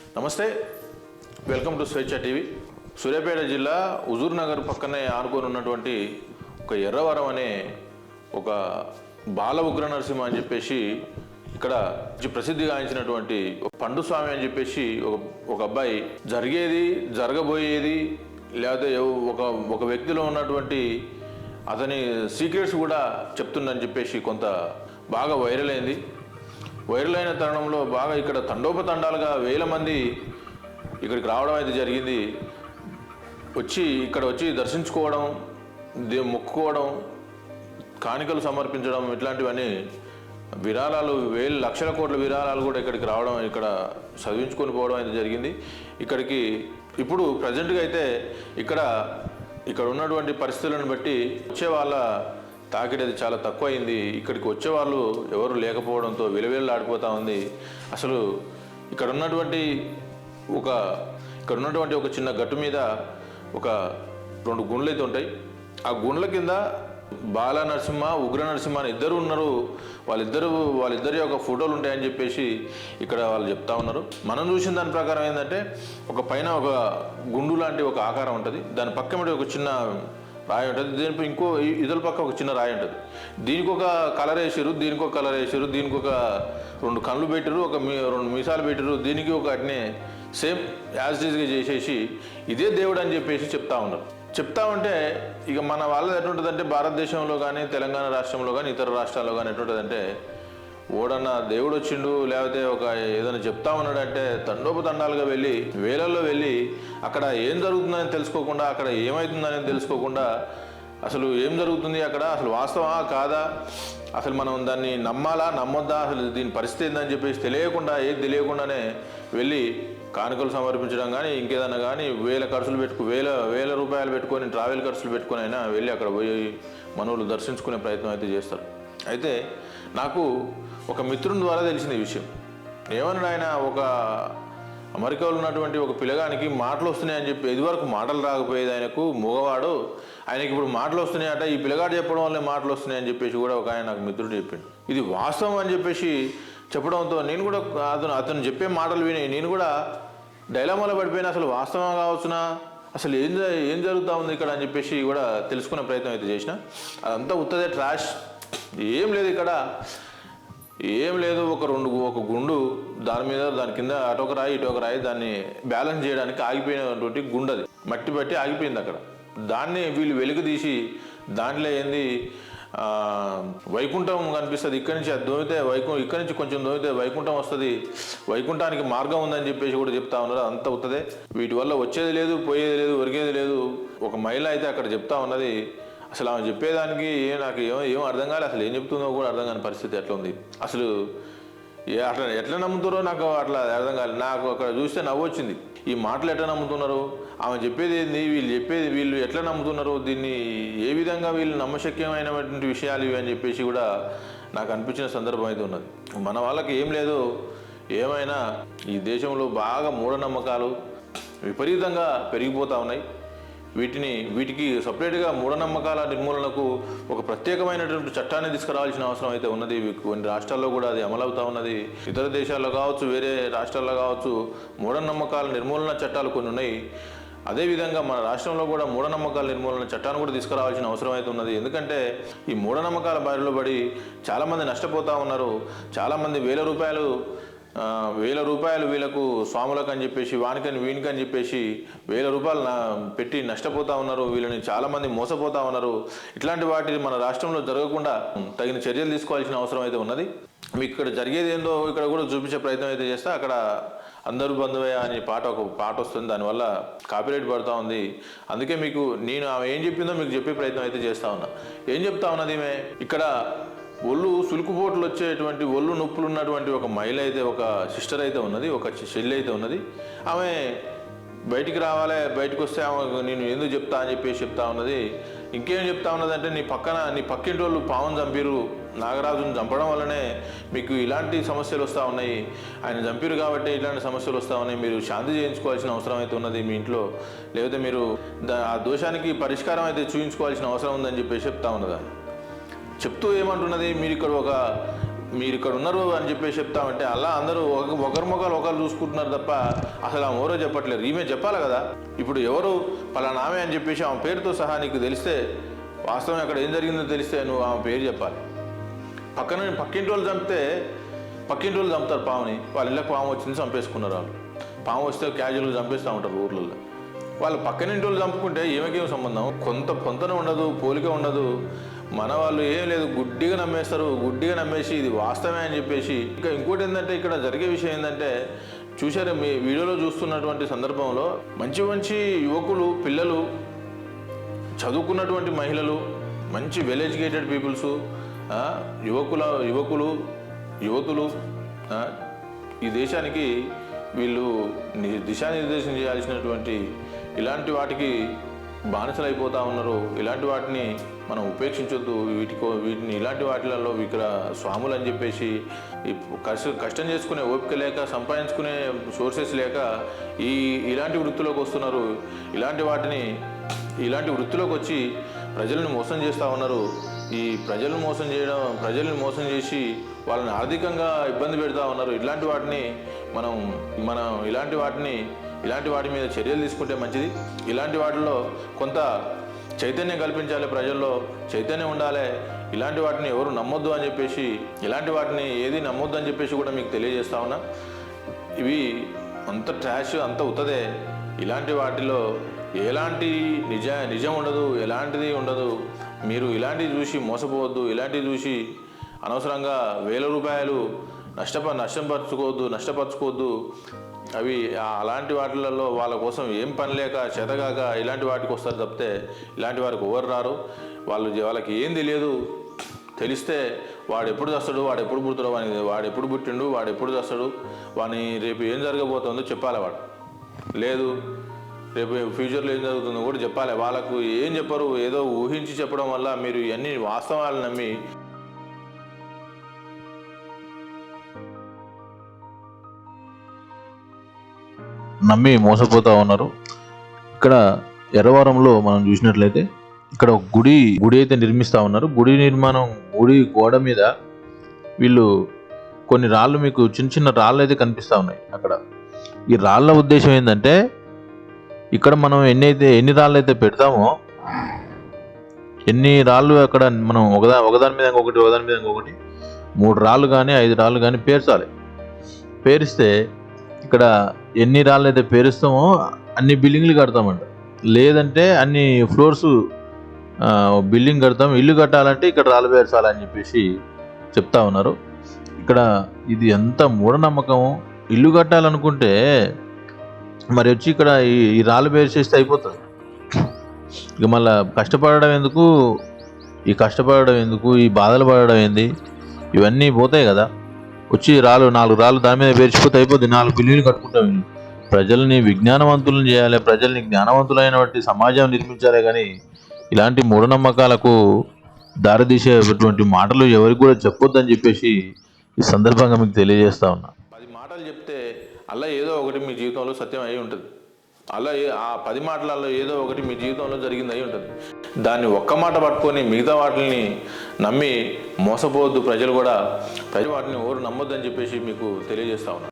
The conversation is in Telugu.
నమస్తే, వెల్కమ్ టు స్వేచ్ఛ టీవీ. సూర్యాపేట జిల్లా హుజూర్ నగర్ పక్కనే ఆనుకొని ఉన్నటువంటి ఒక ఎర్రవరం అనే ఒక బాల ఉగ్ర నరసింహ అని చెప్పేసి ఇక్కడ ప్రసిద్ధిగాంచినటువంటి పండు స్వామి అని చెప్పేసి ఒక అబ్బాయి జరిగేది జరగబోయేది లేకపోతే ఒక వ్యక్తిలో ఉన్నటువంటి అతని సీక్రెట్స్ కూడా చెప్తుందని చెప్పేసి కొంత బాగా వైరల్ అయింది. వైరల్ అయిన తరుణంలో బాగా ఇక్కడ తండోపతండాలుగా వేల మంది ఇక్కడికి రావడం అయితే జరిగింది. ఇక్కడ వచ్చి దర్శించుకోవడం, మొక్కుకోవడం, కాணிకలు సమర్పించడం, ఇట్లాంటివన్నీ విరాళాలు లక్షల కోట్ల విరాళాలు కూడా ఇక్కడికి రావడం, ఇక్కడ చదివించుకొని పోవడం అయితే జరిగింది. ఇక్కడికి ఇప్పుడు ప్రజెంట్గా అయితే ఇక్కడ ఉన్నటువంటి పరిస్థితులను బట్టి వచ్చే వాళ్ళ తాకిడి అది చాలా తక్కువ అయింది. ఇక్కడికి వచ్చేవాళ్ళు ఎవరు లేకపోవడంతో విలవిల్లాడిపోతూ ఉంది. అసలు ఇక్కడ ఉన్నటువంటి ఒక చిన్న గట్టు మీద ఒక 2 గుండ్లు అయితే ఉంటాయి. ఆ గుండ్ల కింద బాల నరసింహ, ఉగ్ర నరసింహ అని ఇద్దరు ఉన్నారు. వాళ్ళిద్దరి యొక్క ఫోటోలు ఉంటాయని చెప్పేసి ఇక్కడ వాళ్ళు చెప్తా ఉన్నారు. మనం చూసిన దాని ప్రకారం ఏంటంటే ఒక పైన ఒక గుండు లాంటి ఒక ఆకారం ఉంటుంది. దాని పక్కన ఒక చిన్న రాయి ఉంటుంది. దీనిపై ఇంకో ఇదల పక్క ఒక చిన్న రాయి ఉంటుంది. దీనికి ఒక కలర్ వేసారు, దీనికి ఒక కలర్ వేసారు, దీనికి ఒక 2 కళ్ళు పెట్టారు, 2 మీసాలు పెట్టారు, దీనికి ఒక అట్నే సేమ్ యాజ్ ఈజ్గా చేసేసి ఇదే దేవుడు అని చెప్పేసి చెప్తా ఉన్నారు. చెప్తా ఉంటే ఇక మన వాళ్ళది ఎటుంటుందంటే భారతదేశంలో కానీ తెలంగాణ రాష్ట్రంలో కానీ ఇతర రాష్ట్రాల్లో కానీ ఎటుంటుందంటే ఓడన్నా దేవుడు వచ్చిండు లేకపోతే ఏదైనా చెప్తా ఉన్నాడంటే తండోపతండాలుగా వెళ్ళి వేలల్లో వెళ్ళి అక్కడ ఏం జరుగుతుందని తెలుసుకోకుండా, అక్కడ ఏమవుతుందని తెలుసుకోకుండా, అసలు ఏం జరుగుతుంది అక్కడ, అసలు వాస్తవా కాదా, అసలు మనం దాన్ని నమ్మాలా నమ్మొద్దా, అసలు దీని పరిస్థితి ఏందని చెప్పేసి ఏది తెలియకుండానే వెళ్ళి కానుకలు సమర్పించడం కానీ ఇంకేదన్నా కానీ వేల రూపాయలు పెట్టుకొని ట్రావెల్ ఖర్చులు పెట్టుకొని అయినా వెళ్ళి అక్కడ పోయి మనవులు దర్శించుకునే ప్రయత్నం అయితే చేస్తారు. అయితే నాకు ఒక మిత్రుని ద్వారా తెలిసిన ఈ విషయం. ఏమన్నాడు ఆయన, అమెరికాలో ఉన్నటువంటి ఒక పిల్లగానికి మాటలు వస్తున్నాయని చెప్పి, ఇదివరకు మాటలు రాకపోయేది ఆయనకు, మగవాడు, ఆయనకి ఇప్పుడు మాటలు వస్తున్నాయట, ఈ పిల్లగాడు చెప్పడం వల్లే మాటలు వస్తున్నాయని చెప్పేసి కూడా ఒక ఆయన నాకు మిత్రుడు చెప్పిండు. ఇది వాస్తవం అని చెప్పేసి చెప్పడంతో నేను కూడా అతను చెప్పే మాటలు విని నేను కూడా డైలామాలో పడిపోయినా, అసలు వాస్తవం కావచ్చునా, అసలు ఏం జరుగుతూ ఉంది ఇక్కడ అని చెప్పేసి కూడా తెలుసుకునే ప్రయత్నం అయితే చేసిన. అదంతా ఉత్తదే ట్రాష్, ఏం లేదు ఇక్కడ, ఏం లేదు. ఒక గుండు, దాని కింద అటొక రాయి ఇటొక రాయి, దాన్ని బ్యాలెన్స్ చేయడానికి ఆగిపోయినటువంటి గుండు, అది మట్టి పట్టి ఆగిపోయింది అక్కడ. దాన్ని వీళ్ళు వెలుగు తీసి దాంట్లో ఏంది వైకుంఠం కనిపిస్తుంది, ఇక్కడి నుంచి అది దోమితే ఇక్కడి నుంచి కొంచెం దోమితే వైకుంఠం వస్తుంది, వైకుంఠానికి మార్గం ఉందని చెప్పేసి కూడా చెప్తా ఉన్నారు. అంత అవుతుంది, వీటి వల్ల వచ్చేది లేదు, పోయేది లేదు, ఒరిగేది లేదు. ఒక మహిళ అయితే అక్కడ చెప్తా ఉన్నది, అసలు ఆమె చెప్పేదానికి నాకు ఏం అర్థం కాలేదు, అసలు ఏం చెప్తుందో కూడా అర్థం కాని పరిస్థితి ఎట్లా ఉంది. అసలు అట్లా ఎట్లా నమ్ముతారో నాకు అట్లా అర్థం కాలేదు. నాకు అక్కడ చూస్తే నవ్వు వచ్చింది. ఈ మాటలు ఎట్లా నమ్ముతున్నారు, ఆమె చెప్పేది ఏంది, వీళ్ళు ఎట్లా నమ్ముతున్నారు, దీన్ని ఏ విధంగా వీళ్ళు నమ్మశక్యమైనటువంటి విషయాలు ఇవి అని చెప్పేసి కూడా నాకు అనిపించిన సందర్భం అయితే ఉన్నది. మన వాళ్ళకి ఏం లేదు, ఏమైనా ఈ దేశంలో బాగా మూఢనమ్మకాలు విపరీతంగా పెరిగిపోతూ ఉన్నాయి. వీటికి సపరేట్గా మూఢనమ్మకాల నిర్మూలనకు ఒక ప్రత్యేకమైనటువంటి చట్టాన్ని తీసుకురావాల్సిన అవసరం అయితే ఉన్నది. కొన్ని రాష్ట్రాల్లో కూడా అది అమలవుతూ ఉన్నది. ఇతర దేశాల్లో కావచ్చు, వేరే రాష్ట్రాల్లో కావచ్చు, మూఢనమ్మకాల నిర్మూలన చట్టాలు కొన్ని ఉన్నాయి. అదేవిధంగా మన రాష్ట్రంలో కూడా మూఢనమ్మకాల నిర్మూలన చట్టాన్ని కూడా తీసుకురావాల్సిన అవసరం అయితే ఉన్నది. ఎందుకంటే ఈ మూఢనమ్మకాల బారిలో పడి చాలామంది నష్టపోతూ ఉన్నారు. చాలామంది వేల రూపాయలు వీళ్ళకు స్వాములకు అని చెప్పేసి, వీనికని చెప్పేసి ₹1000 పెట్టి నష్టపోతూ ఉన్నారు. వీళ్ళని చాలామంది మోసపోతూ ఉన్నారు. ఇట్లాంటి వాటిని మన రాష్ట్రంలో జరగకుండా తగిన చర్యలు తీసుకోవాల్సిన అవసరం అయితే ఉన్నది. మీకు ఇక్కడ జరిగేది ఏందో ఇక్కడ కూడా చూపించే ప్రయత్నం అయితే చేస్తా. అక్కడ అందరూ బంధువే అని ఒక పాట వస్తుంది, దానివల్ల కాపీరైట్ పడుతూ ఉంది. అందుకే నేను ఆమె ఏం చెప్పిందో మీకు చెప్పే ప్రయత్నం అయితే చేస్తూ ఉన్నా. ఏం చెప్తా ఉన్నది ఈమె, ఇక్కడ సులుకుపోట్లు వచ్చేటువంటి ఒళ్ళు నొప్పులు ఉన్నటువంటి ఒక మహిళ అయితే, ఒక సిస్టర్ అయితే ఉన్నది, ఒక చెల్లి అయితే ఉన్నది. ఆమె బయటికి రావాలి, బయటకు వస్తే ఆమె నేను ఎందుకు చెప్తా అని చెప్పేసి చెప్తా ఉన్నది. ఇంకేం చెప్తా ఉన్నదంటే, నీ పక్కింటి వాళ్ళు పావును చంపిరు, నాగరాజును చంపడం వల్లనే మీకు ఇలాంటి సమస్యలు వస్తూ ఉన్నాయి, ఆయన చంపిరు కాబట్టి ఇలాంటి సమస్యలు వస్తూ ఉన్నాయి, మీరు శాంతి చేయించుకోవాల్సిన అవసరం అయితే ఉన్నది మీ ఇంట్లో, లేకపోతే మీరు ఆ దోషానికి పరిష్కారం అయితే చూపించుకోవాల్సిన అవసరం ఉందని చెప్పేసి చెప్తా ఉన్నదా. చెప్తూ ఏమంటున్నది, మీరు ఇక్కడ మీరు ఇక్కడ ఉన్నారు అని చెప్పేసి చెప్తామంటే అలా అందరూ ఒకరి ముఖాలు ఒకరు చూసుకుంటున్నారు తప్ప అసలు ఆమె ఎవరో చెప్పట్లేదు. ఈమె చెప్పాలి కదా. ఇప్పుడు ఎవరు పలానా ఆమె అని చెప్పేసి ఆమె పేరుతో సహా నీకు తెలిస్తే, వాస్తవం అక్కడ ఏం జరిగిందో తెలిస్తే నువ్వు ఆమె పేరు చెప్పాలి. పక్కింటి వాళ్ళు చంపితే పక్కింటి వాళ్ళు చంపుతారు పాముని. వాళ్ళ ఇళ్ళకి పాము వచ్చింది చంపేసుకున్నారు. వాళ్ళు పాము వస్తే క్యాజువల్గా చంపేస్తూ ఉంటారు ఊర్లలో. వాళ్ళు పక్కనింటి వాళ్ళు చంపుకుంటే ఏమకేం సంబంధం? పొంతన ఉండదు, పోలిక ఉండదు. మన వాళ్ళు ఏం లేదు, గుడ్డిగా నమ్మేస్తారు. గుడ్డిగా నమ్మేసి ఇది వాస్తవమే అని చెప్పేసి. ఇంకా ఇంకోటి ఏంటంటే ఇక్కడ జరిగే విషయం ఏంటంటే, చూసారా మీ వీడియోలో చూస్తున్నటువంటి సందర్భంలో మంచి మంచి యువకులు, పిల్లలు, చదువుకున్నటువంటి మహిళలు, మంచి వెల్ ఎడ్యుకేటెడ్ పీపుల్స్, యువతులు ఈ దేశానికి వీళ్ళు దిశానిర్దేశం చేయాల్సినటువంటి ఇలాంటి వాటికి బానిసలు అయిపోతూ ఉన్నారు. ఇలాంటి వాటిని మనం ఉపేక్షించొద్దు. వీటిని ఇలాంటి వాటిలలో స్వాములు అని చెప్పేసి కష్టం చేసుకునే ఓపిక లేక, సంపాదించుకునే సోర్సెస్ లేక ఇలాంటి వృత్తిలోకి వస్తున్నారు. ఇలాంటి వృత్తిలోకి వచ్చి ప్రజలను మోసం చేస్తూ ఉన్నారు. ఈ ప్రజల్ని మోసం చేసి వాళ్ళని ఆర్థికంగా ఇబ్బంది పెడతా ఉన్నారు. ఇలాంటి వాటి మీద చర్యలు తీసుకుంటే మంచిది. ఇలాంటి వాటిలో కొంత చైతన్యం కల్పించాలి, ప్రజల్లో చైతన్యం ఉండాలి. ఇలాంటి వాటిని ఎవరు నమ్మొద్దు అని చెప్పేసి, ఇలాంటి వాటిని ఏది నమ్మొద్దు అని చెప్పేసి కూడా మీకు తెలియజేస్తా ఉన్నా. ఇవి అంత ట్రాష్, అంత ఉత్తదే. ఇలాంటి వాటిలో ఎలాంటి నిజం ఉండదు, ఎలాంటిది ఉండదు. మీరు ఇలాంటివి చూసి మోసపోవద్దు. ఇలాంటివి చూసి అనవసరంగా వేల రూపాయలు నష్టపరచుకోవద్దు. అవి అలాంటి వాటిలలో వాళ్ళ కోసం ఏం పని లేక చేతగాక ఇలాంటి వాటికి వస్తారు తప్పితే ఇలాంటి వారికి ఎవరు రారు. వాళ్ళకి ఏం తెలియదు. తెలిస్తే వాడు ఎప్పుడు చస్తాడు, వాడు ఎప్పుడు పుడతాడు, వాడు ఎప్పుడు పుట్టిండు, వాడు ఎప్పుడు చస్తాడు, వాని రేపు ఏం జరగబోతుందో చెప్పాలి. వాడు లేదు రేపు ఫ్యూచర్లో ఏం జరుగుతుందో కూడా చెప్పాలి. వాళ్ళకు ఏం చెప్పరు, ఏదో ఊహించి చెప్పడం వల్ల మీరు ఇవన్నీ వాస్తవాలు నమ్మి మోసపోతూ ఉన్నారు. ఇక్కడ ఎర్రవరంలో మనం చూసినట్లయితే ఇక్కడ ఒక గుడి అయితే నిర్మిస్తూ ఉన్నారు. గుడి గోడ మీద వీళ్ళు కొన్ని రాళ్ళు, మీకు చిన్న చిన్న రాళ్ళు అయితే కనిపిస్తూ ఉన్నాయి. అక్కడ ఈ రాళ్ళ ఉద్దేశం ఏంటంటే, ఇక్కడ మనం ఎన్ని రాళ్ళు అయితే పెడతామో, ఎన్ని రాళ్ళు అక్కడ మనం ఒకదాని మీద ఇంకొకటి 3 రాళ్ళు కానీ 5 రాళ్ళు కానీ పేర్చాలి. పేరిస్తే ఇక్కడ ఎన్ని రాళ్ళు అయితే పేరుస్తామో అన్ని బిల్డింగ్లు కడతామంట. లేదంటే అన్ని ఫ్లోర్స్ బిల్డింగ్ కడతాం. ఇల్లు కట్టాలంటే ఇక్కడ రాళ్ళు పేర్చాలని చెప్పేసి చెప్తా ఉన్నారు. ఇక్కడ ఇది ఎంత మూఢనమ్మకం. ఇల్లు కట్టాలనుకుంటే మరి వచ్చి ఇక్కడ ఈ రాళ్ళు పేర్చేస్తే అయిపోతుంది. ఇక మళ్ళీ కష్టపడడం ఎందుకు, ఈ బాధలు పడడం ఏంది, ఇవన్నీ పోతాయి కదా. వచ్చి 4 రాళ్ళు దాని మీద పేర్చిపోతే అయిపోద్ది. 4 బిల్డింగ్లు కట్టుకుంటాం. ప్రజల్ని విజ్ఞానవంతులను చేయాలి, ప్రజల్ని జ్ఞానవంతులైనటువంటి సమాజం నిర్మించాలి. కానీ ఇలాంటి మూఢనమ్మకాలకు దారితీసేటువంటి మాటలు ఎవరికి కూడా చెప్పొద్దని చెప్పేసి ఈ సందర్భంగా మీకు తెలియజేస్తా ఉన్నా. 10 మాటలు చెప్తే అలా ఏదో ఒకటి మీ జీవితంలో సత్యం అయి ఉంటుంది. అలా ఆ 10 మాటలలో ఏదో ఒకటి మీ జీవితంలో జరిగింది అయి ఉంటుంది. దాన్ని ఒక్క మాట పట్టుకొని మిగతా వాటిని నమ్మి మోసపోవద్దు. ప్రజలు వాటిని ఎవరు నమ్మొద్దని చెప్పేసి మీకు తెలియజేస్తా ఉన్నా.